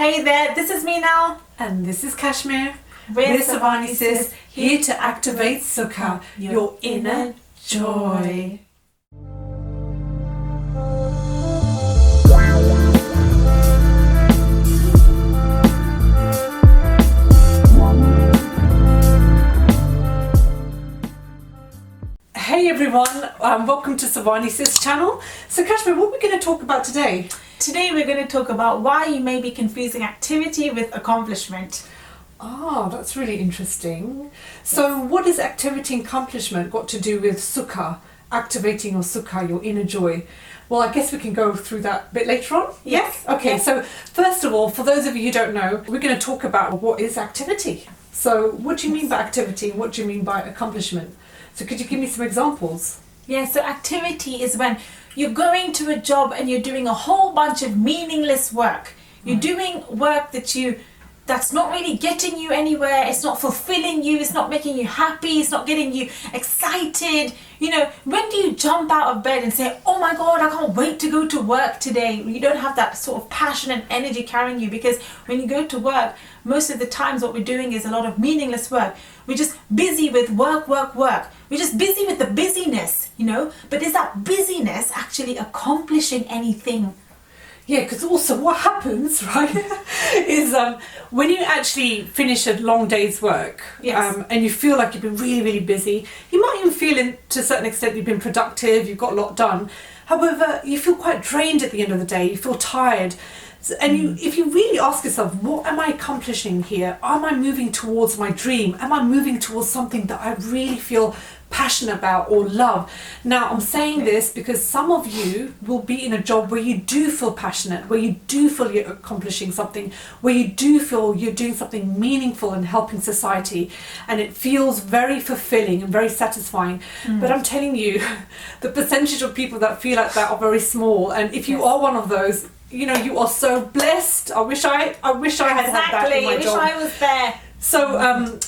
Hey there, this is Meenal. And this is Kashmir. We're SavaniSis, here to activate Sukha, your inner joy. Hey everyone, welcome to SavaniSis channel. So Kashmir, what are we going to talk about today? Today we're going to talk about why you may be confusing activity with accomplishment. Ah, that's really interesting. So what is activity and accomplishment got to do with Sukha, activating your Sukha, your inner joy? Well, I guess we can go through that a bit later on. Yes. Okay, Yes. so first of all, for those of you who don't know, we're going to talk about what is activity. So what do you mean by activity? What do you mean by accomplishment? So could you give me some examples? Yeah, so activity is when you're going to a job and you're doing a whole bunch of meaningless work. You're doing work that's not really getting you anywhere. It's not fulfilling you. It's not making you happy. It's not getting you excited. You know, when do you jump out of bed and say, oh my God, I can't wait to go to work today? You don't have that sort of passion and energy carrying you, because when you go to work, most of the times what we're doing is a lot of meaningless work. We're just busy with work. We're just busy with the busyness, you know, but is that busyness actually accomplishing anything? Yeah, because also what happens, right, is when you actually finish a long day's work, Yes. and you feel like you've been really, really busy, you might even feel to a certain extent you've been productive, you've got a lot done. However, you feel quite drained at the end of the day, you feel tired. And if you really ask yourself, what am I accomplishing here? Am I moving towards my dream? Am I moving towards something that I really feel passionate about or love? Now, I'm saying this because some of you will be in a job where you do feel passionate, where you do feel you're accomplishing something, where you do feel you're doing something meaningful and helping society, and it feels very fulfilling and very satisfying. But I'm telling you, the percentage of people that feel like that are very small, and if you are one of those, you know, you are so blessed. I wish I had that in my job. Exactly, I wish I was there. So,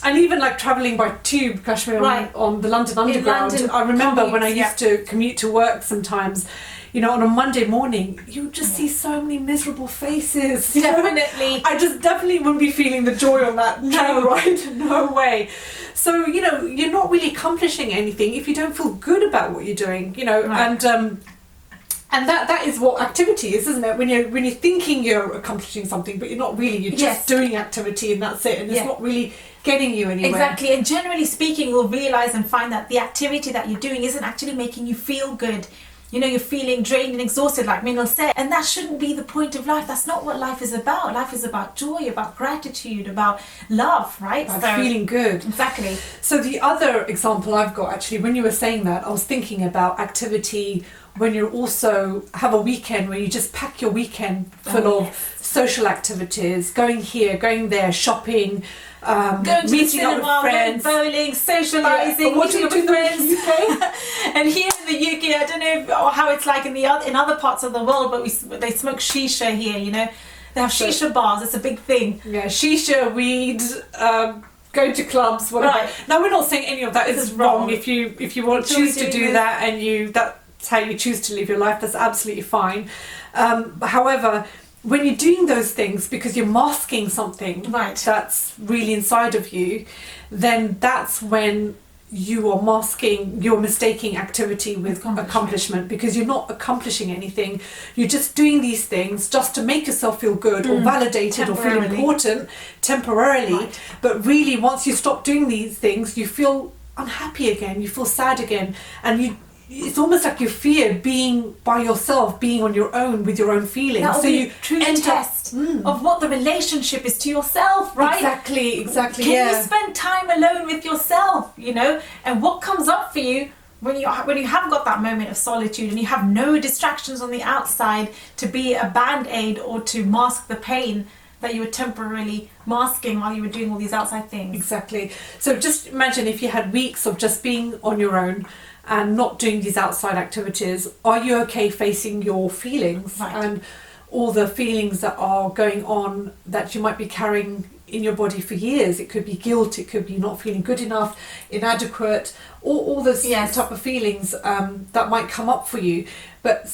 and even like travelling by tube, Kashmir, Right. on the London Underground, London I remember when I commutes, used to commute to work sometimes, you know, on a Monday morning, you would just see so many miserable faces. you know. Definitely. I just definitely wouldn't be feeling the joy on that train ride. No way. So, you know, you're not really accomplishing anything if you don't feel good about what you're doing, you know, Right. and that is what activity is, isn't it? When you're thinking you're accomplishing something, but you're not really. You're just Yes. doing activity, and that's it. And it's Yeah. not really getting you anywhere. Exactly, and generally speaking, you'll realize and find that the activity that you're doing isn't actually making you feel good. You know, you're feeling drained and exhausted, like Meenal said, and that shouldn't be the point of life. That's not what life is about. Life is about joy, about gratitude, about love, right? About feeling good. Exactly. So the other example I've got, actually, when you were saying that, I was thinking about activity when you also have a weekend where you just pack your weekend full of yes. social activities, going here, going there, shopping, Going to the meeting up cinema, with friends. going bowling, socialising, What do meeting you up do with in the friends. UK? And here in the UK, I don't know how it's like in other parts of the world, but they smoke shisha here. You know, they have shisha bars. It's a big thing. Yeah, shisha, weed, going to clubs, whatever. Right. Now, we're not saying any of that This is is wrong. wrong. If you want to choose to do that, and that's how you choose to live your life, that's absolutely fine. However, when you're doing those things because you're masking something Right. that's really inside of you, then that's when you're mistaking activity with accomplishment, because you're not accomplishing anything. You're just doing these things just to make yourself feel good or validated or feel Temporarily. important temporarily. Right. But really, once you stop doing these things, you feel unhappy again, you feel sad again, and it's almost like you fear being by yourself, being on your own with your own feelings. That will So be you a true end up- test of what the relationship is to yourself, right? Exactly. Can you spend time alone with yourself, you know? And what comes up for you when you have got that moment of solitude and you have no distractions on the outside to be a band-aid or to mask the pain that you were temporarily masking while you were doing all these outside things. Exactly. So just imagine if you had weeks of just being on your own and not doing these outside activities. Are you okay facing your feelings? Right. And all the feelings that are going on that you might be carrying in your body for years? It could be guilt, it could be not feeling good enough, inadequate, all those Yes. type of feelings that might come up for you. But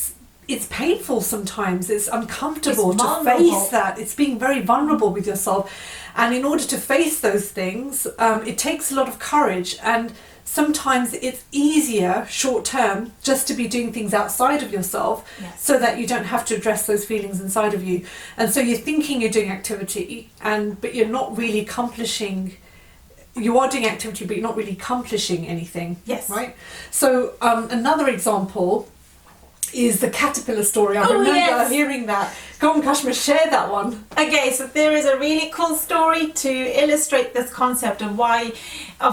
it's painful sometimes, it's uncomfortable It's to vulnerable. face that. It's being very vulnerable with yourself. And in order to face those things, it takes a lot of courage. And sometimes it's easier short term just to be doing things outside of yourself, Yes. so that you don't have to address those feelings inside of you. And so you're thinking you're doing activity, but you're not really accomplishing. You are doing activity, but you're not really accomplishing anything. Yes. Right? So another example is the caterpillar story. I remember yes. hearing that. Go on, Kashmir, share that one. Okay, so there is a really cool story to illustrate this concept of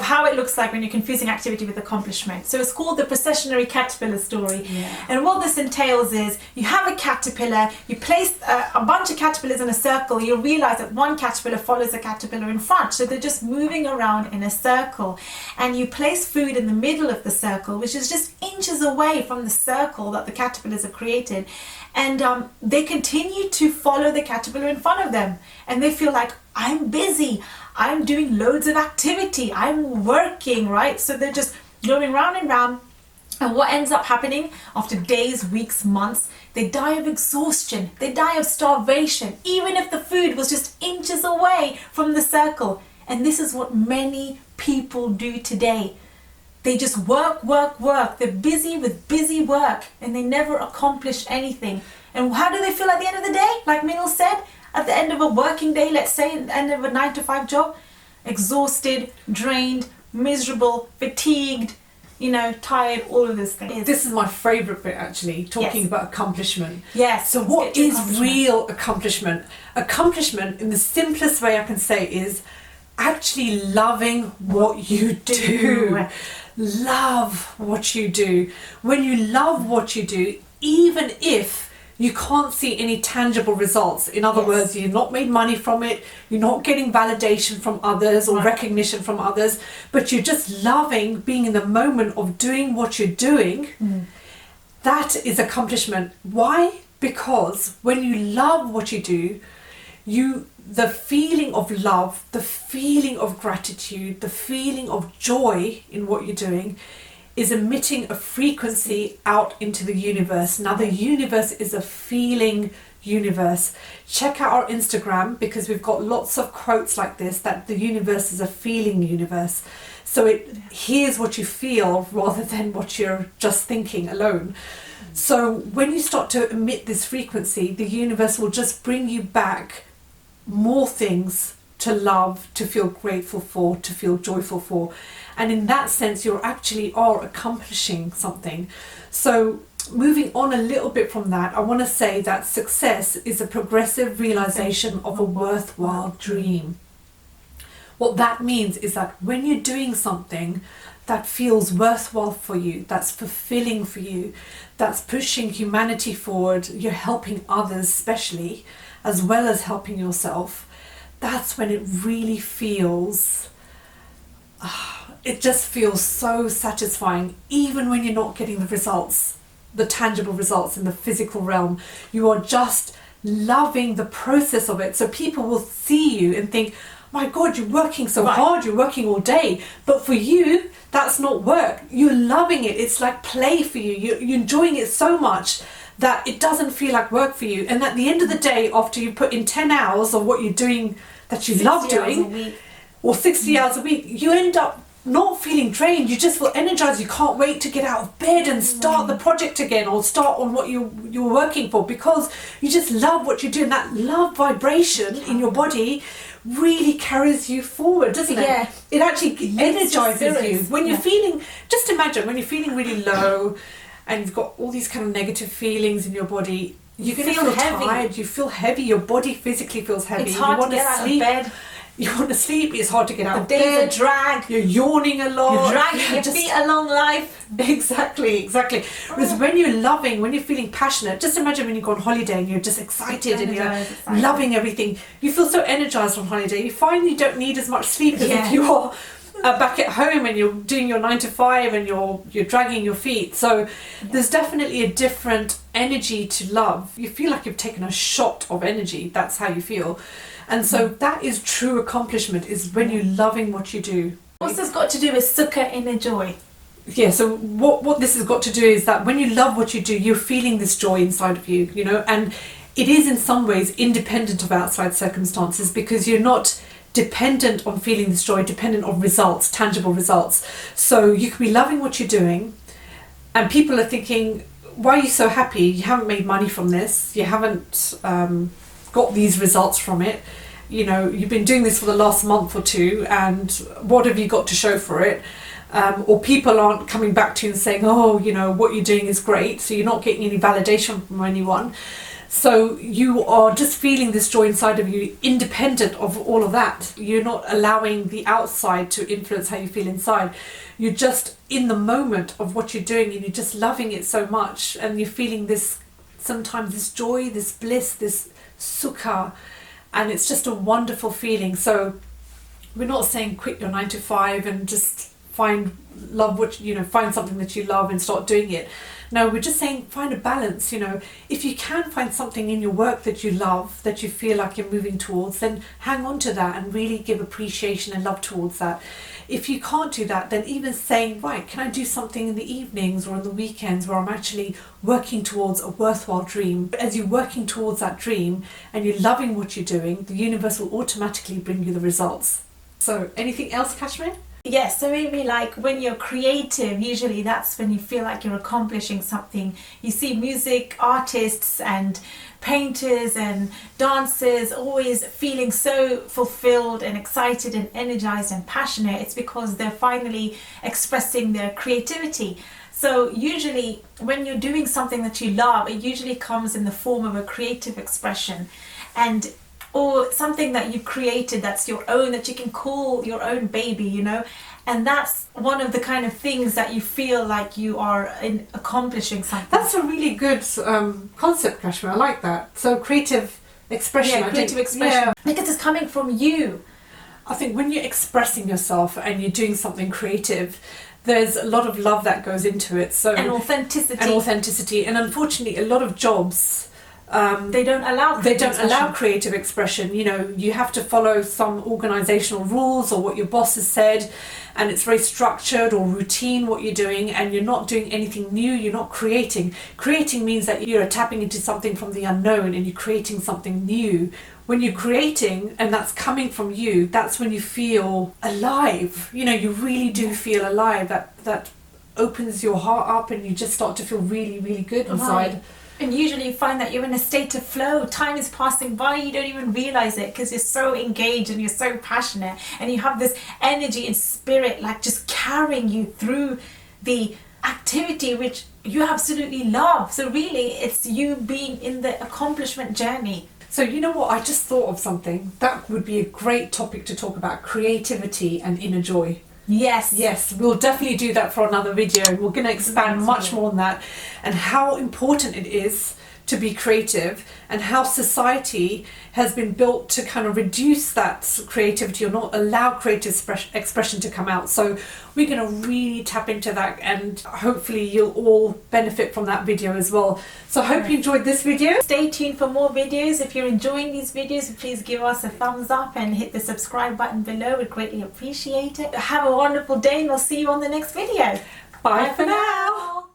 how it looks like when you're confusing activity with accomplishment. So it's called the processionary caterpillar story. Yeah. And what this entails is you have a caterpillar, you place a bunch of caterpillars in a circle, you'll realize that one caterpillar follows a caterpillar in front. So they're just moving around in a circle. And you place food in the middle of the circle, which is just inches away from the circle that the caterpillars have created. And they continue to follow the caterpillar in front of them. And they feel like, I'm busy, I'm doing loads of activity, I'm working, right? So they're just going round and round. And what ends up happening after days, weeks, months, they die of exhaustion, they die of starvation, even if the food was just inches away from the circle. And this is what many people do today. They just work, work, work. They're busy with busy work and they never accomplish anything. And how do they feel at the end of the day? Like Minal said, at the end of a working day, let's say at the end of a 9-to-5 job, exhausted, drained, miserable, fatigued, tired, all of these things. This is my favourite bit, actually, talking Yes. about accomplishment. Yes. So what is real accomplishment? Accomplishment, in the simplest way I can say, is actually loving what you do. Love what you do. When you love what you do, even if you can't see any tangible results, in other Yes. words, you've not made money from it, you're not getting validation from others or Right. recognition from others, but you're just loving being in the moment of doing what you're doing, that is accomplishment. Why? Because when you love what you do, the feeling of love, the feeling of gratitude, the feeling of joy in what you're doing is emitting a frequency out into the universe. Now the universe is a feeling universe. Check out our Instagram because we've got lots of quotes like this, that the universe is a feeling universe. So it hears what you feel rather than what you're just thinking alone. So when you start to emit this frequency, the universe will just bring you back more things to love, to feel grateful for, to feel joyful for. And in that sense, you actually are accomplishing something. So moving on a little bit from that, I want to say that success is a progressive realization of a worthwhile dream. What that means is that when you're doing something that feels worthwhile for you, that's fulfilling for you, that's pushing humanity forward, you're helping others especially, as well as helping yourself, that's when it really feels, it just feels so satisfying. Even when you're not getting the results, the tangible results in the physical realm, you are just loving the process of it. So people will see you and think, my God, you're working so hard, you're working all day. But for you, that's not work. You're loving it. It's like play for you. You're enjoying it so much that it doesn't feel like work for you. And at the end of the day, after you put in 10 hours of what you're doing that you love doing, or 60 hours a week, you end up not feeling drained. You just feel energized. You can't wait to get out of bed and start the project again, or start on what you're working for, because you just love what you're doing. That love vibration in your body really carries you forward, doesn't it? Yeah. It actually energizes you. When you're Yeah. feeling, just imagine when you're feeling really low and you've got all these kind of negative feelings in your body, you're going to feel heavy. tired, you feel heavy, your body physically feels heavy. It's hard you want to get out sleep. of bed. You want to sleep, it's hard to get out The of bed. days are drag. You're yawning a lot. You're dragging You're your just- feet along life. Exactly. Whereas when you're loving, when you're feeling passionate, just imagine when you go on holiday and you're just excited and you're Excited. loving everything. You feel so energized on holiday. You find you don't need as much sleep as Yeah. if you are back at home and you're doing your 9 to 5 and you're dragging your feet. So there's definitely a different energy to love. You feel like you've taken a shot of energy. That's how you feel. And so that is true accomplishment, is when you're loving what you do. What's this got to do with Sukha, inner joy? Yeah, so what this has got to do is that when you love what you do, you're feeling this joy inside of you, you know, and it is in some ways independent of outside circumstances, because you're not dependent on feeling this joy, dependent on results, tangible results. So you could be loving what you're doing and people are thinking, why are you so happy? You haven't made money from this, you haven't got these results from it, you know, you've been doing this for the last month or two, and what have you got to show for it? Or people aren't coming back to you and saying, oh, you know, what you're doing is great, so you're not getting any validation from anyone. So you are just feeling this joy inside of you, independent of all of that. You're not allowing the outside to influence how you feel inside. You're just in the moment of what you're doing, and you're just loving it so much, and you're feeling this, sometimes this joy, this bliss, this Sukha, and it's just a wonderful feeling. So we're not saying quit your 9 to 5 and just find something that you love and start doing it. No, we're just saying find a balance. You know, if you can find something in your work that you love, that you feel like you're moving towards, then hang on to that and really give appreciation and love towards that. If you can't do that, then even saying, right, can I do something in the evenings or on the weekends where I'm actually working towards a worthwhile dream? As you're working towards that dream and you're loving what you're doing, the universe will automatically bring you the results. So anything else, Kashmir? Yes, so maybe like when you're creative, usually that's when you feel like you're accomplishing something. You see music artists and painters and dancers always feeling so fulfilled and excited and energized and passionate. It's because they're finally expressing their creativity. So usually when you're doing something that you love, it usually comes in the form of a creative expression, and or something that you created that's your own, that you can call your own baby, you know. And that's one of the kind of things that you feel like you are accomplishing something. That's a really good concept, Kashmir. I like that. So creative expression. Yeah, creative expression. Yeah. Because it's coming from you. I think when you're expressing yourself and you're doing something creative, there's a lot of love that goes into it. So and authenticity. And unfortunately, a lot of jobs, they don't allow creative expression. You know, you have to follow some organizational rules or what your boss has said, and it's very structured or routine what you're doing, and you're not doing anything new. You're not creating. Creating means that you're tapping into something from the unknown and you're creating something new. When you're creating and that's coming from you, that's when you feel alive. You know, you really do feel alive. That opens your heart up and you just start to feel really, really good inside. Right. And usually you find that you're in a state of flow. Time is passing by, you don't even realize it, because you're so engaged and you're so passionate, and you have this energy and spirit like just carrying you through the activity which you absolutely love. So really it's you being in the accomplishment journey. So you know what, I just thought of something that would be a great topic to talk about: creativity and inner joy. Yes, we'll definitely do that for another video. We're going to expand much more on that, and how important it is to be creative, and how society has been built to kind of reduce that creativity or not allow creative expression to come out. So we're going to really tap into that, and hopefully you'll all benefit from that video as well. So I hope you enjoyed this video. Stay tuned for more videos. If you're enjoying these videos, please give us a thumbs up and hit the subscribe button below. We'd greatly appreciate it. Have a wonderful day, and we'll see you on the next video. Bye for now.